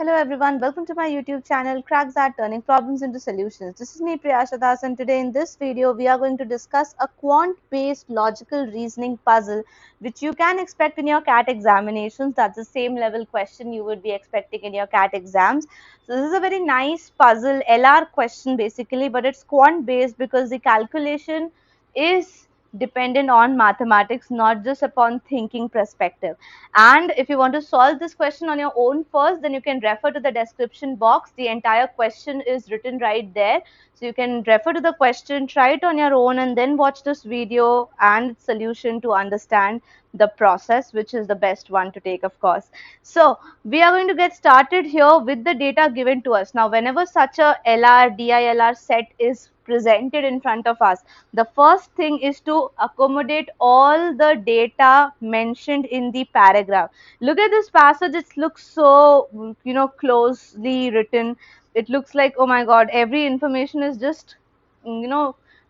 Hello everyone, welcome to my YouTube channel XAT, turning problems into solutions. This is me Priyasha, and today in this video we are going to discuss a quant-based logical reasoning puzzle which you can expect in your CAT examinations. That's the same level question you would be expecting in your CAT exams. So this is a very nice puzzle, LR question basically, but it's quant-based because the calculation is dependent on mathematics, not just upon thinking perspective. And if you want to solve this question on your own first, then you can refer to the description box. The entire question is written right there. So you can refer to the question, try it on your own, and then watch this video and its solution to understand the process, which is the best one to take, of course. So we are going to get started here with the data given to us. Now, whenever such a LR, DILR set is presented in front of us, the first thing is to accommodate all the data mentioned in the paragraph. Look at this passage, it looks so, closely written. It looks like, oh my god, every information is just,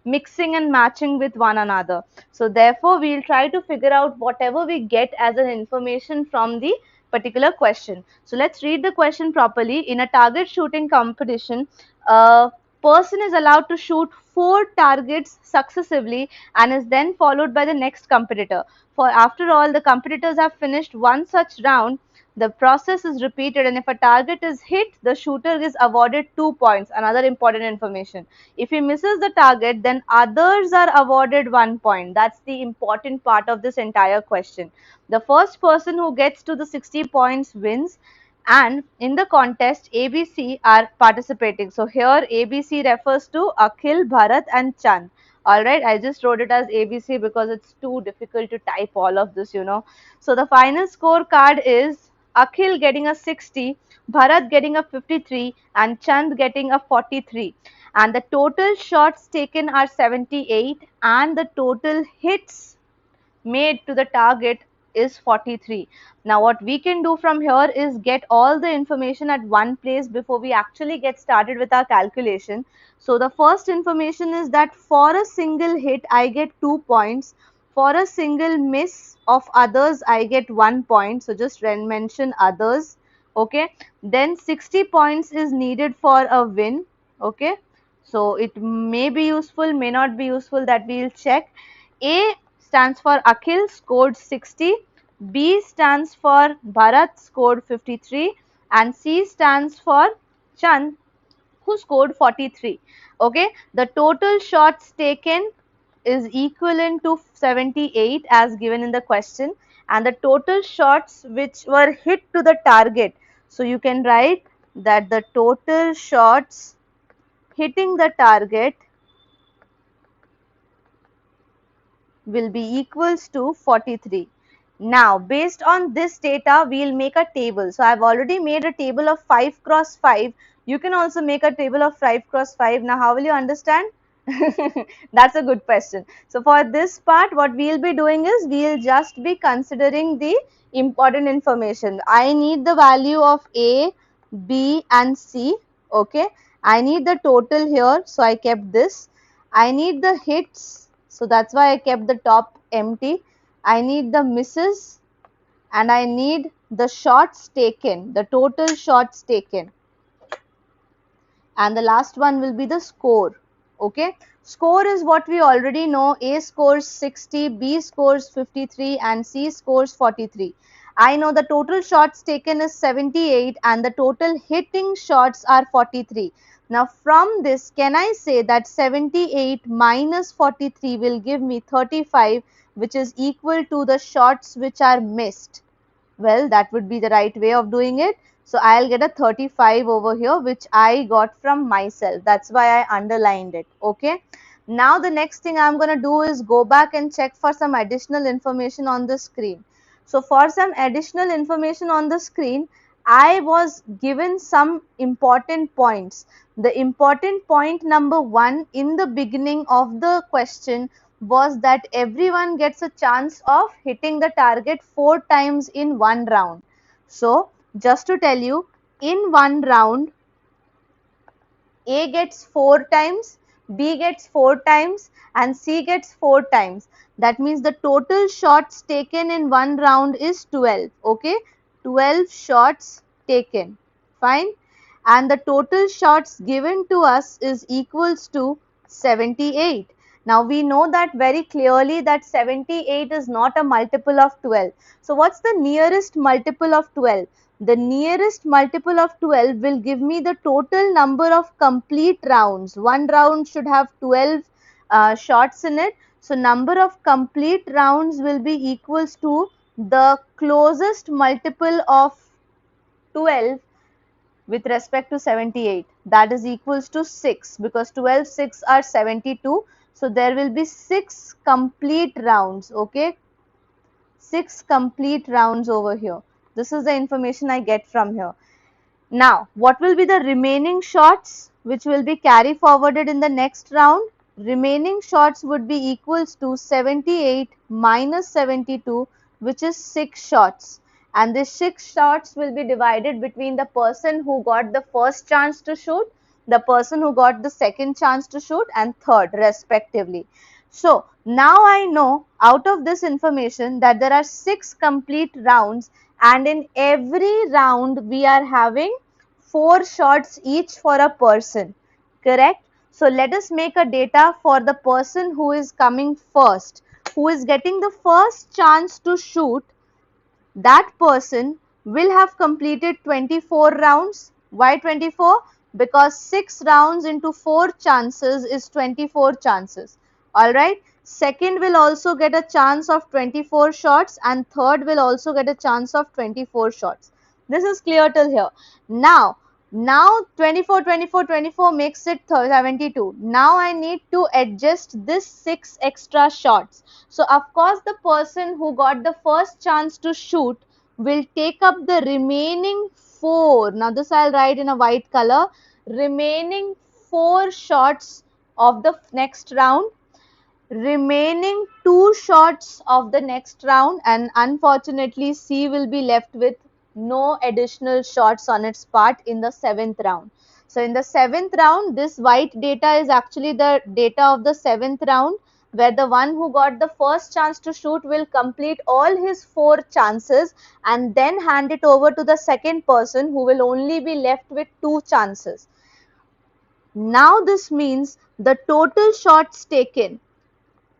mixing and matching with one another. So therefore, we'll try to figure out whatever we get as an information from the particular question. So let's read the question properly. In a target shooting competition, person is allowed to shoot 4 targets successively and is then followed by the next competitor. For after all the competitors have finished one such round, the process is repeated, and if a target is hit, the shooter is awarded 2 points. Another important information. If he misses the target, then others are awarded 1 point. That's the important part of this entire question. The first person who gets to the 60 points wins, and in the contest ABC are participating. So here ABC refers to Akhil, Bharat and Chand. Alright, I just wrote it as ABC because it's too difficult to type all of this, So the final scorecard is Akhil getting a 60, Bharat getting a 53 and Chand getting a 43. And the total shots taken are 78 and the total hits made to the target is 43. Now what we can do from here is get all the information at one place before we actually get started with our calculation. So the first information is that for a single hit I get 2 points, for a single miss of others I get 1 point. So just mention others. Okay, then 60 points is needed for a win. Okay, so it may be useful, may not be useful, that we will check. A stands for Akhil, scored 60, B stands for Bharat, scored 53 and C stands for Chand, who scored 43. Okay, the total shots taken is equivalent to 78 as given in the question, and the total shots which were hit to the target. So you can write that the total shots hitting the target will be equals to 43. Now, based on this data, we will make a table. So, I have already made a table of 5 cross 5. You can also make a table of 5 cross 5. Now, how will you understand? That's a good question. So, for this part, what we will be doing is, we will just be considering the important information. I need the value of A, B and C. Okay. I need the total here. So, I kept this. I need the hits. So, that's why I kept the top empty. I need the misses and I need the shots taken, the total shots taken. And the last one will be the score. Okay, score is what we already know. A scores 60, B scores 53 and C scores 43. I know the total shots taken is 78 and the total hitting shots are 43. Now from this, can I say that 78 minus 43 will give me 35, which is equal to the shots which are missed? Well, that would be the right way of doing it. So I'll get a 35 over here, which I got from myself. That's why I underlined it. Okay. Now the next thing I'm going to do is go back and check for some additional information on the screen. So for some additional information on the screen, I was given some important points. The important point number 1 in the beginning of the question was that everyone gets a chance of hitting the target 4 times in one round. So just to tell you, in one round, A gets 4 times, B gets 4 times and C gets 4 times. That means the total shots taken in one round is 12. Okay, 12 shots taken. Fine. And the total shots given to us is equals to 78. Now we know that very clearly that 78 is not a multiple of 12. So what's the nearest multiple of 12? The nearest multiple of 12 will give me the total number of complete rounds. One round should have 12 shots in it. So number of complete rounds will be equals to the closest multiple of 12 with respect to 78, that is equals to 6, because 12 6 are 72. So there will be 6 complete rounds. Okay, 6 complete rounds over here. This is the information I get from here. Now, what will be the remaining shots which will be carry forwarded in the next round? Remaining shots would be equals to 78 minus 72, which is 6 shots. And these 6 shots will be divided between the person who got the first chance to shoot, the person who got the second chance to shoot, and third respectively. So now I know out of this information that there are 6 complete rounds, and in every round we are having 4 shots each for a person, correct? So let us make a data for the person who is coming first, who is getting the first chance to shoot. That person will have completed 24 rounds. Why 24? Because 6 rounds into 4 chances is 24 chances. Alright. Second will also get a chance of 24 shots, and third will also get a chance of 24 shots. This is clear till here. Now 24, 24, 24 makes it 72. Now I need to adjust this 6 extra shots. So of course the person who got the first chance to shoot will take up the remaining 4. Now this I'll write in a white color. Remaining 4 shots of the next round. Remaining 2 shots of the next round, and unfortunately C will be left with no additional shots on its part in the 7th round. So in the 7th round, this white data is actually the data of the 7th round, where the one who got the first chance to shoot will complete all his 4 chances and then hand it over to the second person, who will only be left with 2 chances. Now this means the total shots taken.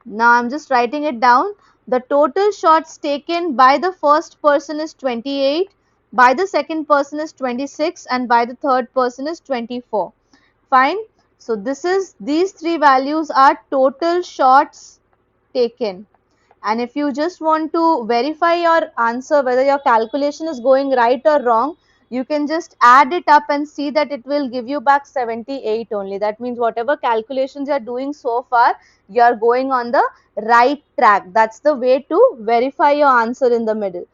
Now I'm just writing it down. The total shots taken by the first person is 28, by the second person is 26, and by the third person is 24. Fine. So these 3 values are total shots taken. And if you just want to verify your answer, whether your calculation is going right or wrong, you can just add it up and see that it will give you back 78 only. That means whatever calculations you are doing so far, you are going on the right track. That's the way to verify your answer in the middle.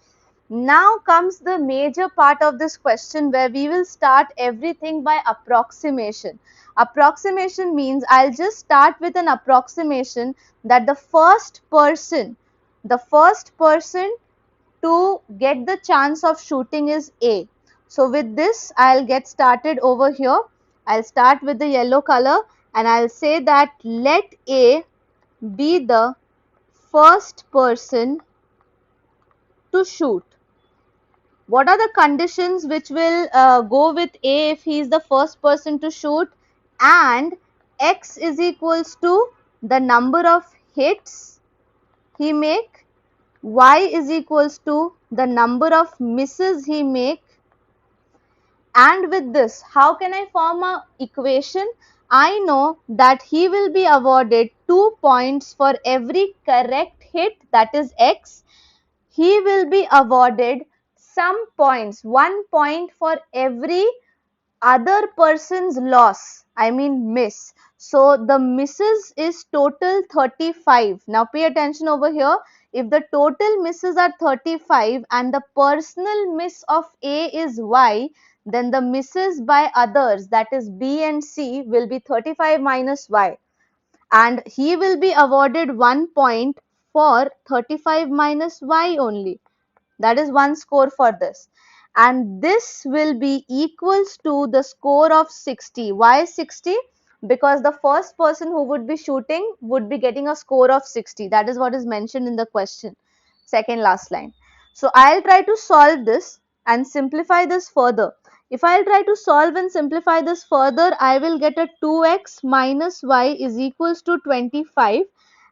Now comes the major part of this question, where we will start everything by approximation. Approximation means I'll just start with an approximation that the first person to get the chance of shooting is A. So with this, I'll get started over here. I'll start with the yellow color and I'll say that let A be the first person to shoot. What are the conditions which will go with A if he is the first person to shoot? And X is equals to the number of hits he make, Y is equals to the number of misses he make. And with this, how can I form an equation? I know that he will be awarded 2 points for every correct hit, that is X. He will be awarded some points, 1 point for every other person's loss, I mean miss. So the misses is total 35. Now pay attention over here. If the total misses are 35 and the personal miss of A is Y, then the misses by others, that is B and C, will be 35 minus Y. And he will be awarded 1 point for 35 minus Y only. That is 1 score for this. And this will be equals to the score of 60. Why 60? Because the first person who would be shooting would be getting a score of 60. That is what is mentioned in the question. Second last line. So I'll try to solve this and simplify this further. If I'll try to solve and simplify this further, I will get a 2x minus y is equals to 25.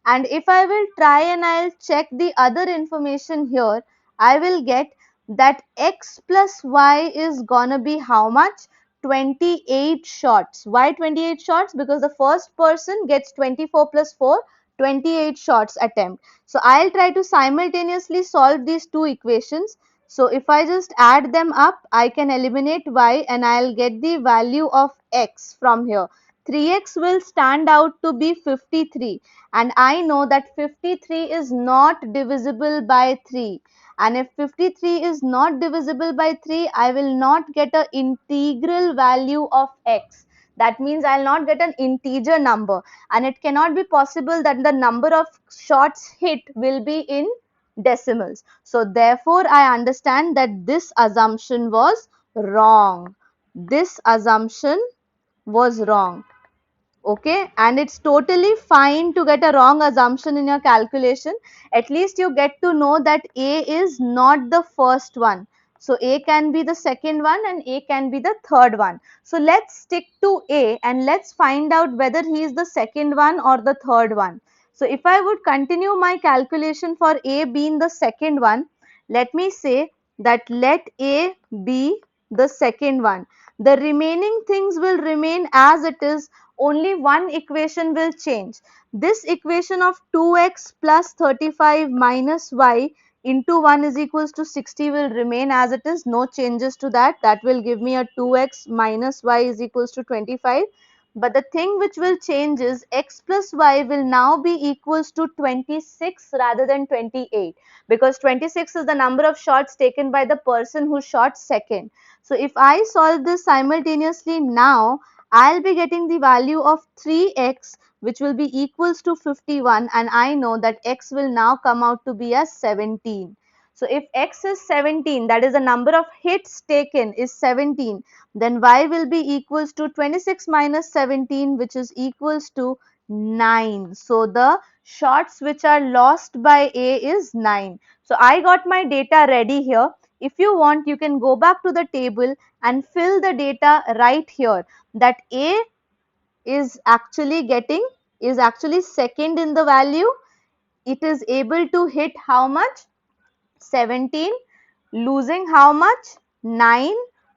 And if I will try and I'll check the other information here, I will get that x plus y is gonna be how much? 28 shots. Why 28 shots? Because the first person gets 24 plus 4, 28 shots attempt. So I'll try to simultaneously solve these two equations. So if I just add them up, I can eliminate y and I'll get the value of x from here. 3x will stand out to be 53, and I know that 53 is not divisible by 3. And if 53 is not divisible by 3, I will not get an integral value of x. That means I'll not get an integer number, and it cannot be possible that the number of shots hit will be in decimals. So therefore, I understand that this assumption was wrong. This assumption was wrong. Okay, and it's totally fine to get a wrong assumption in your calculation. At least you get to know that A is not the first one. So A can be the second one and A can be the third one. So let's stick to A and let's find out whether he is the second one or the third one. So if I would continue my calculation for A being the second one, let me say that let A be the second one. The remaining things will remain as it is. Only one equation will change. This equation of 2x plus 35 minus y into 1 is equals to 60 will remain as it is. No changes to that. That will give me a 2x minus y is equals to 25. But the thing which will change is x plus y will now be equals to 26 rather than 28, because 26 is the number of shots taken by the person who shot second. So if I solve this simultaneously now, I'll be getting the value of 3x, which will be equals to 51, and I know that x will now come out to be as 17. So if x is 17, that is the number of hits taken is 17, then y will be equals to 26 minus 17, which is equals to 9. So the shots which are lost by A is 9. So I got my data ready here. If you want, you can go back to the table and fill the data right here, that A is actually second in the value. It is able to hit how much? 17, losing how much? 9.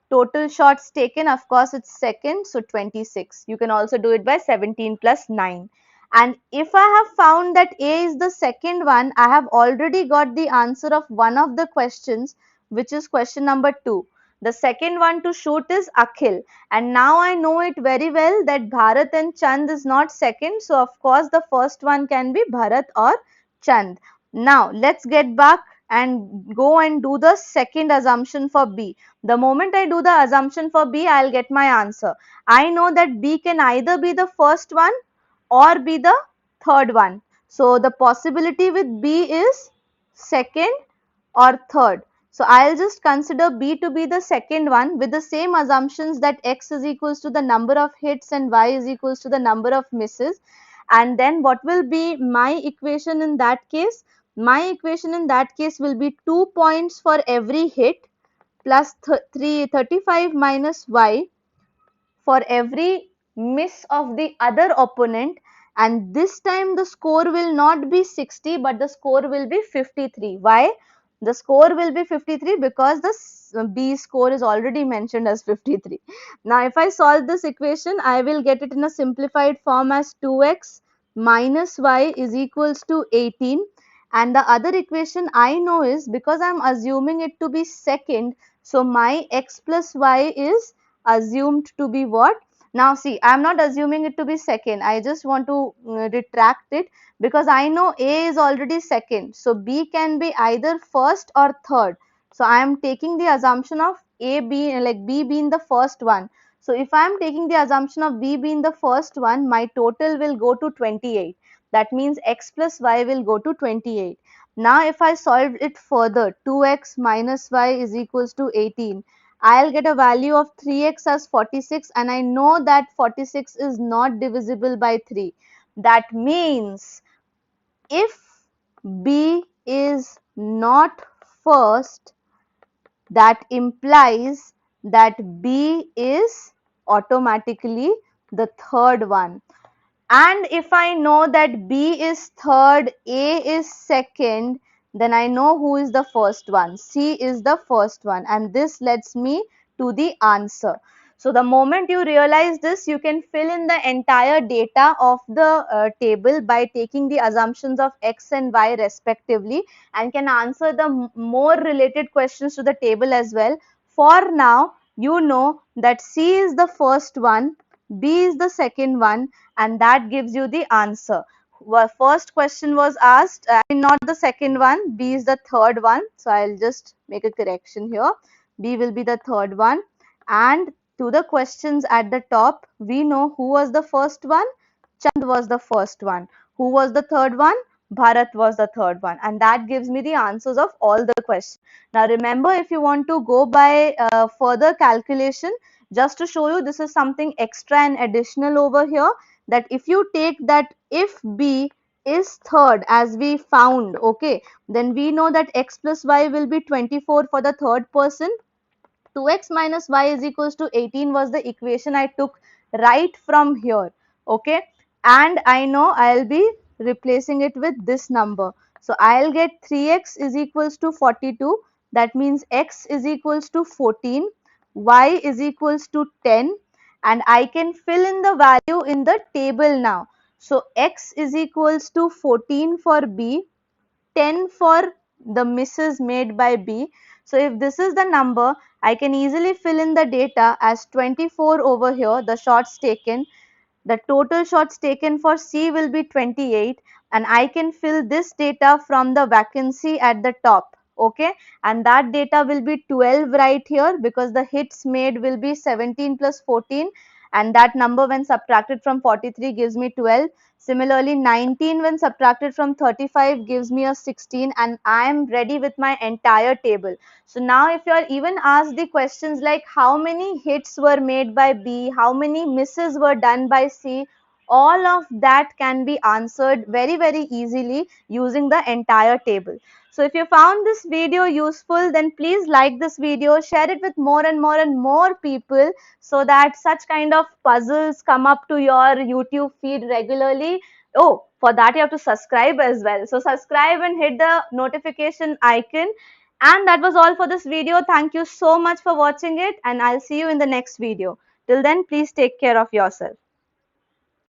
Total shots taken, of course it's second, so 26. You can also do it by 17 plus 9. And if I have found that A is the second one, I have already got the answer of one of the questions, which is question number 2. The second one to shoot is Akhil, and now I know it very well that Bharat and Chand is not second, so of course the first one can be Bharat or Chand. Now let's get back and go and do the second assumption for B. The moment I do the assumption for B, I'll get my answer. I know that B can either be the first one or be the third one. So the possibility with B is second or third. So I'll just consider B to be the second one with the same assumptions that x is equals to the number of hits and y is equals to the number of misses. And then what will be my equation in that case? My equation in that case will be 2 points for every hit plus 35 minus y for every miss of the other opponent, and this time the score will not be 60 but the score will be 53. Why? The score will be 53 because the B score is already mentioned as 53. Now if I solve this equation, I will get it in a simplified form as 2x minus y is equals to 18, and the other equation I know is, because I am assuming it to be second, so my x plus y is assumed to be what? Now see, I am not assuming it to be second. I just want to retract it, because I know A is already second. So B can be either first or third. So I am taking the assumption of A being like B being the first one. So if I am taking the assumption of B being the first one, my total will go to 28. That means x plus y will go to 28. Now if I solve it further, 2x minus y is equals to 18. I'll get a value of 3x as 46, and I know that 46 is not divisible by 3. That means if B is not first, that implies that B is automatically the third one. And if I know that B is third, A is second, then I know who is the first one. C is the first one, and this leads me to the answer. So the moment you realize this, you can fill in the entire data of the table by taking the assumptions of X and Y respectively, and can answer the more related questions to the table as well. For now, you know that C is the first one, B is the second one, and that gives you the answer. Well, first question was asked, not the second one, B is the third one. So I'll just make a correction here. B will be the third one. And to the questions at the top, we know who was the first one. Chand was the first one. Who was the third one? Bharat was the third one. And that gives me the answers of all the questions. Now remember, if you want to go by further calculation, just to show you, this is something extra and additional over here, that if you take that if B is third as we found, okay, then we know that x plus y will be 24 for the third person. 2x minus y is equals to 18 was the equation I took right from here, okay, and I know I'll be replacing it with this number. So I'll get 3x is equals to 42, that means x is equals to 14, y is equals to 10, and I can fill in the value in the table now. So x is equals to 14 for B, 10 for the misses made by B. So if this is the number, I can easily fill in the data as 24 over here, the shots taken. The total shots taken for C will be 28, and I can fill this data from the vacancy at the top, okay, and that data will be 12 right here, because the hits made will be 17 plus 14, and that number when subtracted from 43 gives me 12. Similarly, 19 when subtracted from 35 gives me a 16, and I am ready with my entire table. So now if you are even asked the questions like how many hits were made by B, how many misses were done by C, all of that can be answered very, very easily using the entire table. So if you found this video useful, then please like this video, share it with more and more people, so that such kind of puzzles come up to your YouTube feed regularly. Oh, for that you have to subscribe as well. So subscribe and hit the notification icon. And that was all for this video. Thank you so much for watching it, and I'll see you in the next video. Till then, please take care of yourself.